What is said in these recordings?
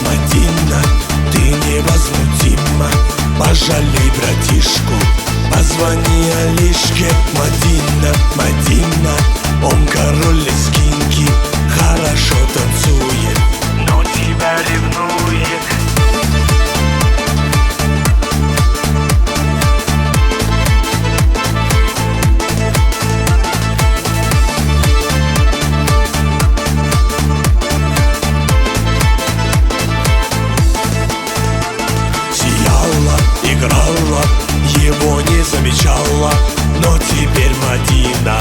Мадина, ты невозмутима. Пожалей братишку, позвони Алишке. Мадина, Мадина, он король лезгинки, хорошо танцует, но тебя ревнует. Играла, его не замечала, но теперь Мадина,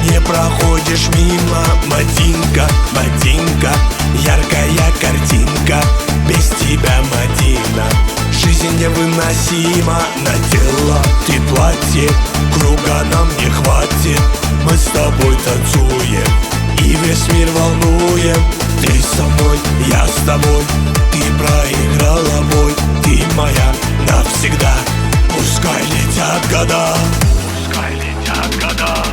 не проходишь мимо. Мадинка, Мадинка, яркая картинка, без тебя, Мадина, жизнь невыносима. Надела ты платье, круга нам не хватит, мы с тобой танцуем и весь мир волнуем. Ты со мной, я с тобой, ты проиграла бой, ты моя навсегда. Пускай летят года, пускай летят года.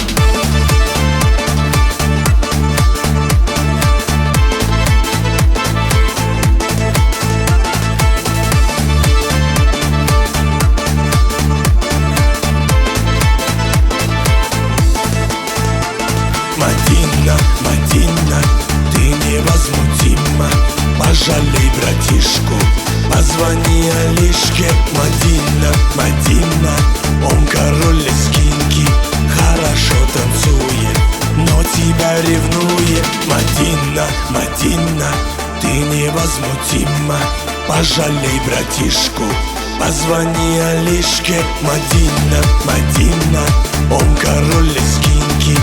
Мадина, Мадина, ты невозмутима. Пожалей братишку, позвони Алишке. Мадина, Мадина, он король лезгинки, хорошо танцует, но тебя ревнует. Мадина, Мадина, ты невозмутима. Пожалей братишку, позвони Алишке. Мадина, Мадина, он король лезгинки,